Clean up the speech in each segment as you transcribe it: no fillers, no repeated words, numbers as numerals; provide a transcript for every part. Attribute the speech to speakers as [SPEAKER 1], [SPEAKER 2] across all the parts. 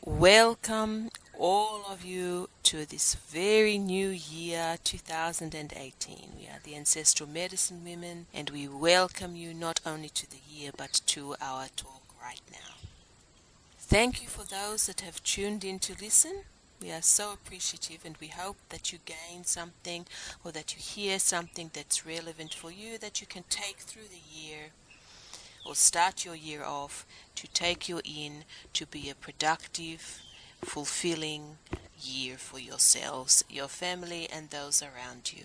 [SPEAKER 1] Welcome all of you to this very new year 2018. We are the Ancestral Medicine Women, and we welcome you not only to the year but to our talk right now. Thank you for those that have tuned in to listen. We are so appreciative, and we hope that you gain something or that you hear something that's relevant for you that you can take through the year or start your year off to take you in to be a productive, fulfilling year for yourselves, your family, and those around you.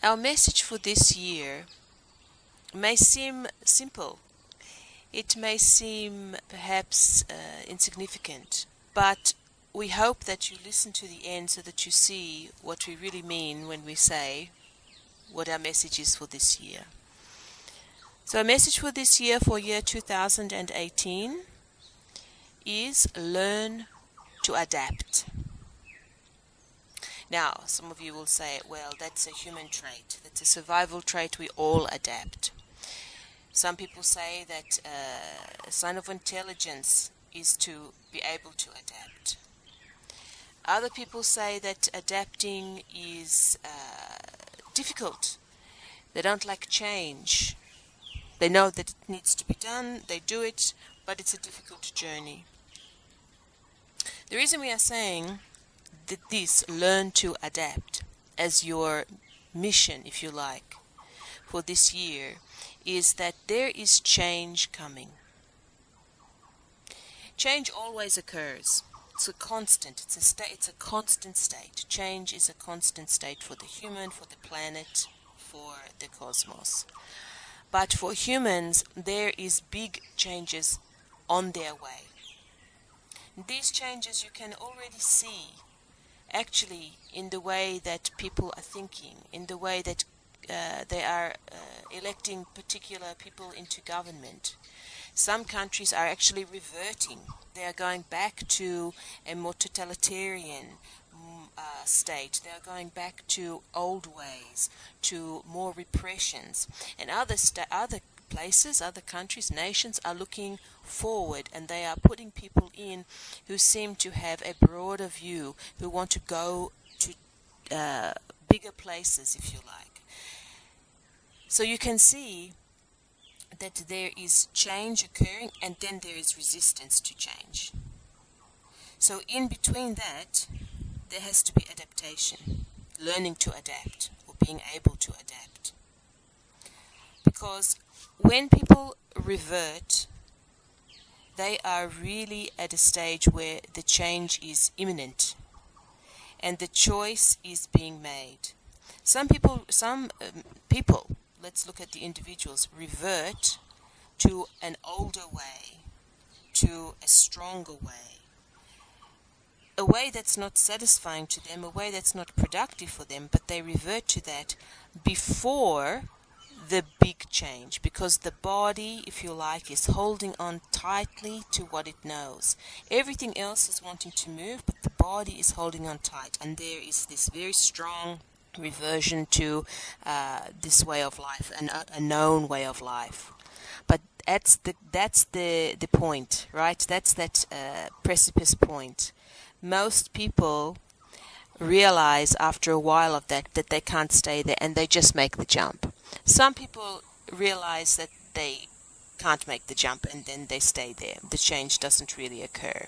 [SPEAKER 1] Our message for this year may seem simple. It may seem perhaps insignificant, but we hope that you listen to the end so that you see what we really mean when we say what our message is for this year. So our message for this year, for year 2018, is learn to adapt. Now, some of you will say, well, that's a human trait. That's a survival trait. We all adapt. Some people say that a sign of intelligence is to be able to adapt. Other people say that adapting is difficult. They don't like change. They know that it needs to be done, they do it, but it's a difficult journey. The reason we are saying that this learn to adapt as your mission, if you like, for this year is that there is change coming. Change always occurs. It's a constant. It's a constant state. Change is a constant state for the human, for the planet, for the cosmos. But for humans, there is big changes on their way. These changes you can already see actually in the way that people are thinking, in the way that they are electing particular people into government. Some countries are actually reverting. They are going back to a more totalitarian state. They are going back to old ways, to more repressions. And other places, other countries, nations are looking forward, and they are putting people in who seem to have a broader view, who want to go to bigger places, if you like. So you can see that there is change occurring, and then there is resistance to change. So in between that, there has to be adaptation, learning to adapt, or being able to adapt. Because when people revert, they are really at a stage where the change is imminent, and the choice is being made. Some people, let's look at the individuals, revert to an older way, to a stronger way, a way that's not satisfying to them, a way that's not productive for them, but they revert to that before the big change, because the body, if you like, is holding on tightly to what it knows. Everything else is wanting to move, but the body is holding on tight, and there is this very strong reversion to this way of life, a known way of life. But that's the point, right? That's that precipice point. Most people realize after a while of that they can't stay there, and they just make the jump. Some people realize that they can't make the jump, and then they stay there. The change doesn't really occur.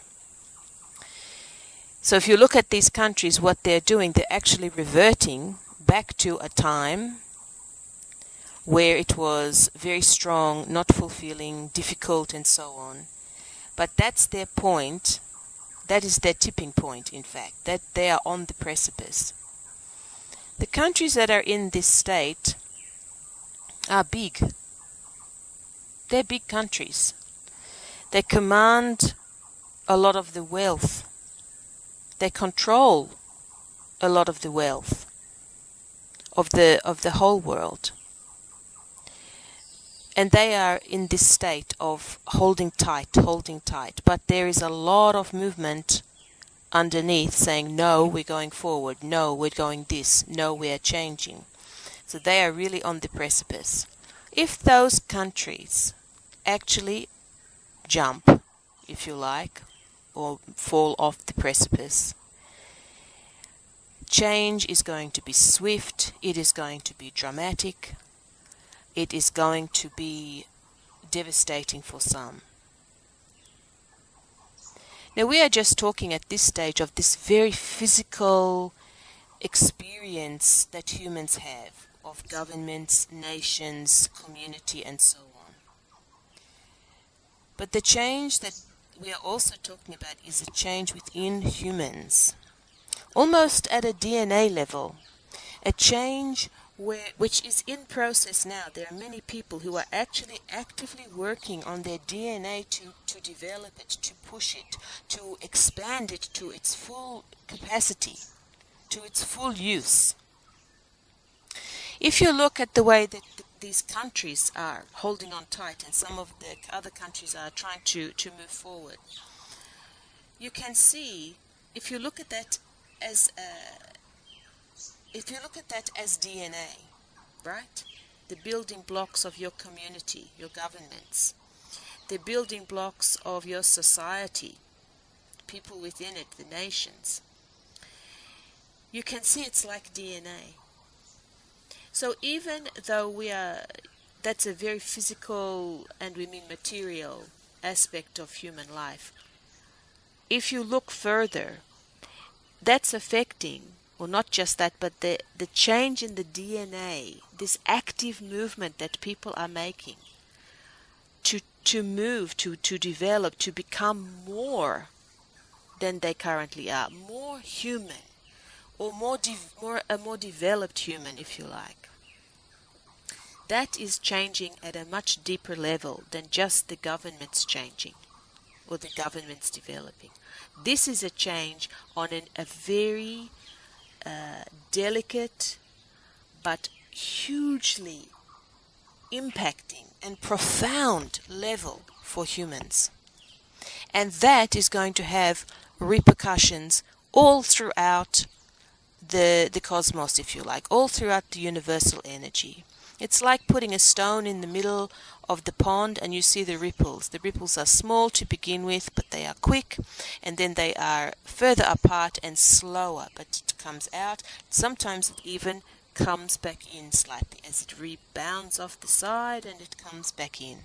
[SPEAKER 1] So if you look at these countries, what they're doing, they're actually reverting back to a time where it was very strong, not fulfilling, difficult, and so on. But that's their point. That is their tipping point, in fact, that they are on the precipice. The countries that are in this state are big. They're big countries. They command a lot of the wealth. They control a lot of the wealth of the whole world. And they are in this state of holding tight. But there is a lot of movement underneath saying, no, we're going forward. No, we're going this. No, we are changing. So they are really on the precipice. If those countries actually jump, if you like, or fall off the precipice. Change is going to be swift, it is going to be dramatic, it is going to be devastating for some. Now we are just talking at this stage of this very physical experience that humans have of governments, nations, community, and so on. But the change that we are also talking about is a change within humans, almost at a DNA level, a change which is in process now. There are many people who are actually actively working on their DNA to develop it, to push it, to expand it to its full capacity, to its full use. If you look at the way that these countries are holding on tight and some of the other countries are trying to move forward, you can see, if you look at that as DNA, right? The building blocks of your community, your governments, the building blocks of your society, people within it, the nations. You can see it's like DNA. So even though that's a very physical, and we mean material, aspect of human life, if you look further, that's affecting, or not just that, but the change in the DNA, this active movement that people are making to move, to develop, to become more than they currently are, more human, or a more developed human, if you like. That is changing at a much deeper level than just the governments changing or the governments developing. This is a change on a very delicate but hugely impacting and profound level for humans. And that is going to have repercussions all throughout the cosmos, if you like, all throughout the universal energy. It's like putting a stone in the middle of the pond and you see the ripples. The ripples are small to begin with, but they are quick, and then they are further apart and slower, but it comes out. Sometimes it even comes back in slightly as it rebounds off the side and it comes back in.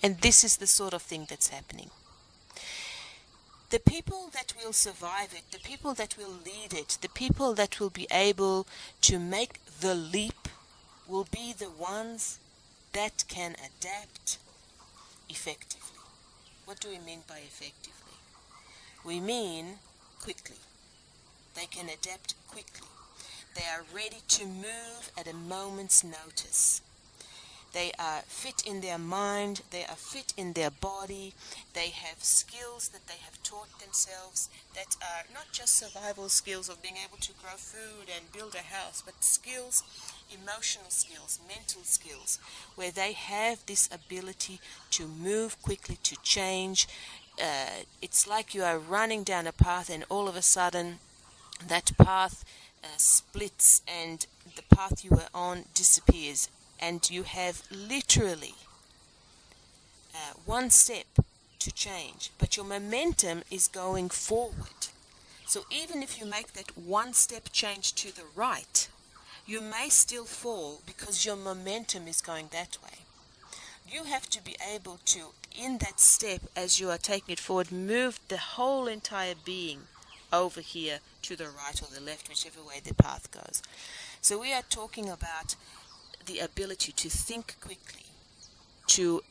[SPEAKER 1] And this is the sort of thing that's happening. The people that will survive it, the people that will lead it, the people that will be able to make the leap will be the ones that can adapt effectively. What do we mean by effectively? We mean quickly. They can adapt quickly. They are ready to move at a moment's notice. They are fit in their mind, they are fit in their body, they have skills that they have taught themselves that are not just survival skills of being able to grow food and build a house, but skills, emotional skills, mental skills, where they have this ability to move quickly, to change. It's like you are running down a path and all of a sudden that path splits and the path you were on disappears. And you have literally one step to change, but your momentum is going forward. So even if you make that one step change to the right, you may still fall because your momentum is going that way. You have to be able to, in that step, as you are taking it forward, move the whole entire being over here to the right or the left, whichever way the path goes. So we are talking about the ability to think quickly, to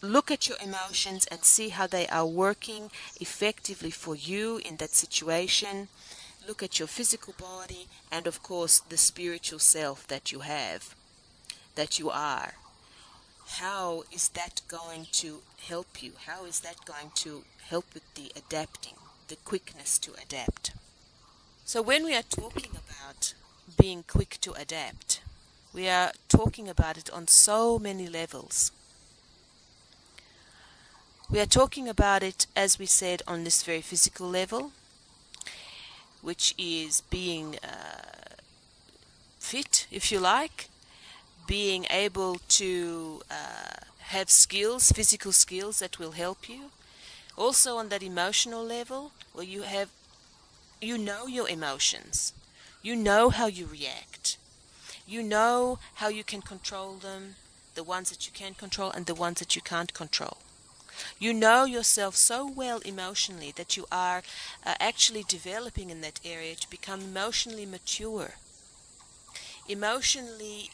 [SPEAKER 1] look at your emotions and see how they are working effectively for you in that situation. Look at your physical body and, of course, the spiritual self that you have, that you are. How is that going to help you? How is that going to help with the adapting, the quickness to adapt? So when we are talking about being quick to adapt, we are talking about it on so many levels. We are talking about it, as we said, on this very physical level, which is being fit, if you like, being able to have skills, physical skills that will help you. Also on that emotional level, where you know your emotions. You know how you react. You know how you can control them, the ones that you can control and the ones that you can't control. You know yourself so well emotionally that you are actually developing in that area to become emotionally mature. Emotionally,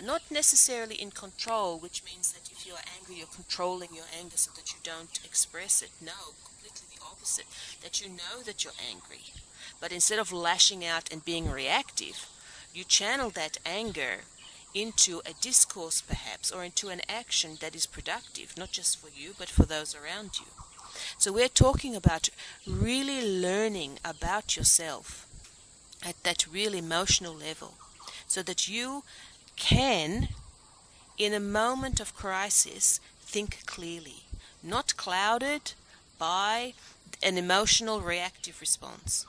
[SPEAKER 1] not necessarily in control, which means that if you are angry, you're controlling your anger so that you don't express it. No, completely the opposite. That you know that you're angry. But instead of lashing out and being reactive, you channel that anger into a discourse perhaps, or into an action that is productive, not just for you, but for those around you. So we're talking about really learning about yourself at that real emotional level, so that you can, in a moment of crisis, think clearly, not clouded by an emotional reactive response.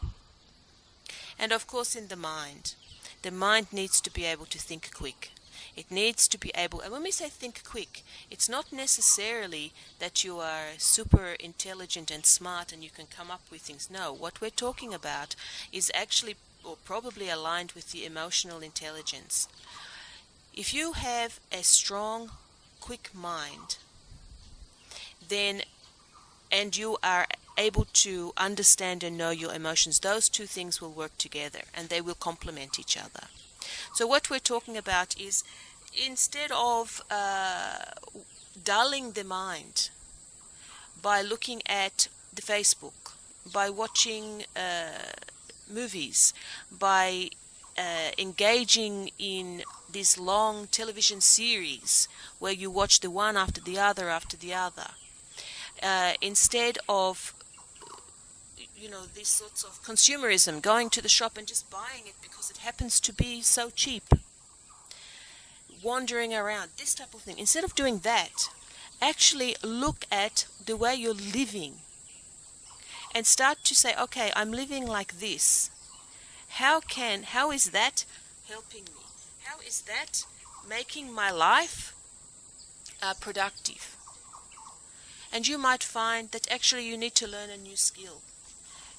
[SPEAKER 1] And of course in the mind needs to be able to think quick. It needs to be able, and when we say think quick, it's not necessarily that you are super intelligent and smart and you can come up with things. No, what we're talking about is actually, or probably aligned with the emotional intelligence. If you have a strong, quick mind, then, and you are able to understand and know your emotions, those two things will work together and they will complement each other. So what we're talking about is, instead of dulling the mind by looking at the Facebook, by watching movies, by engaging in these long television series where you watch the one after the other after the other, instead of these sorts of consumerism, going to the shop and just buying it because it happens to be so cheap, wandering around, this type of thing. Instead of doing that, actually look at the way you're living and start to say, okay, I'm living like this. How is that helping me? How is that making my life productive? And you might find that actually you need to learn a new skill.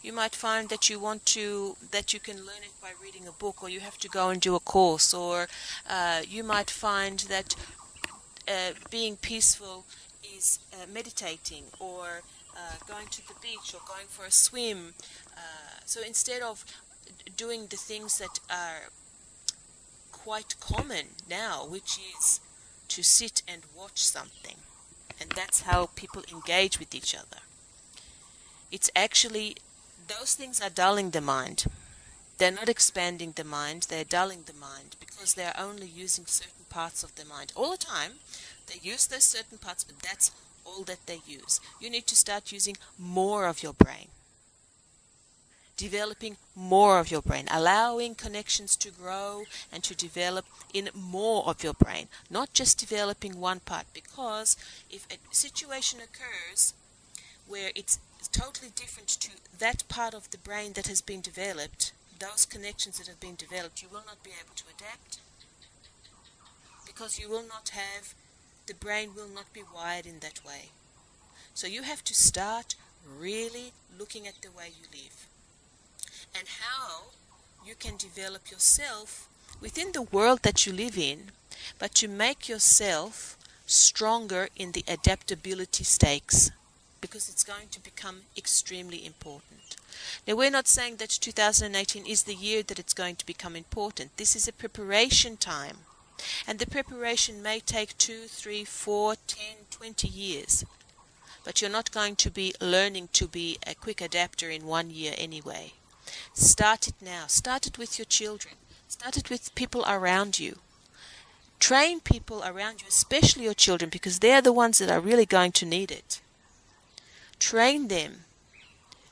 [SPEAKER 1] You might find that you can learn it by reading a book, or you have to go and do a course, or you might find that being peaceful is meditating, or going to the beach, or going for a swim. So instead of doing the things that are quite common now, which is to sit and watch something, and that's how people engage with each other, it's actually, those things are dulling the mind. They're not expanding the mind, they're dulling the mind, because they're only using certain parts of the mind. All the time, they use those certain parts, but that's all that they use. You need to start using more of your brain. Developing more of your brain, allowing connections to grow and to develop in more of your brain, not just developing one part, because if a situation occurs where it's totally different to that part of the brain that has been developed, those connections that have been developed, you will not be able to adapt, because you will not have, the brain will not be wired in that way. So you have to start really looking at the way you live and how you can develop yourself within the world that you live in, but to make yourself stronger in the adaptability stakes, because it's going to become extremely important. Now, we're not saying that 2018 is the year that it's going to become important. This is a preparation time, and the preparation may take 2, 3, 4, 10, 20 years, but you're not going to be learning to be a quick adapter in 1 year anyway. Start it now. Start it with your children. Start it with people around you. Train people around you, especially your children, because they're the ones that are really going to need it. Train them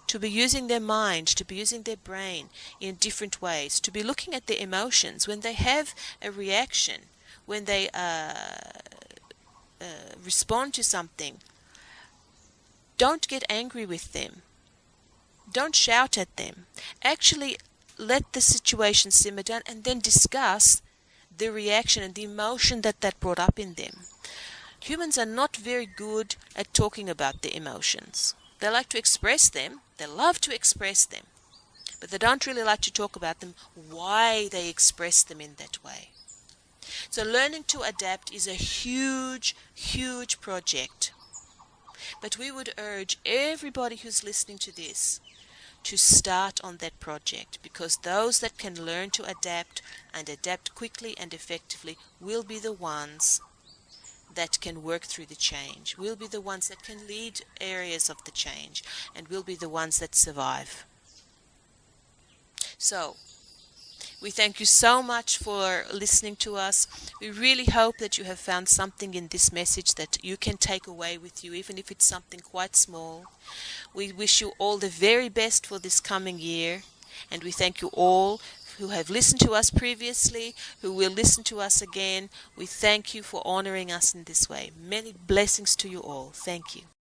[SPEAKER 1] to be using their mind, to be using their brain in different ways, to be looking at their emotions when they have a reaction, when they respond to something. Don't get angry with them. Don't shout at them. Actually, let the situation simmer down and then discuss the reaction and the emotion that brought up in them. Humans are not very good at talking about their emotions. They like to express them, they love to express them, but they don't really like to talk about them, why they express them in that way. So learning to adapt is a huge, huge project. But we would urge everybody who's listening to this to start on that project, because those that can learn to adapt and adapt quickly and effectively will be the ones that can work through the change, will be the ones that can lead areas of the change, and will be the ones that survive. So, we thank you so much for listening to us. We really hope that you have found something in this message that you can take away with you, even if it's something quite small. We wish you all the very best for this coming year, and we thank you all who have listened to us previously, who will listen to us again. We thank you for honoring us in this way. Many blessings to you all. Thank you.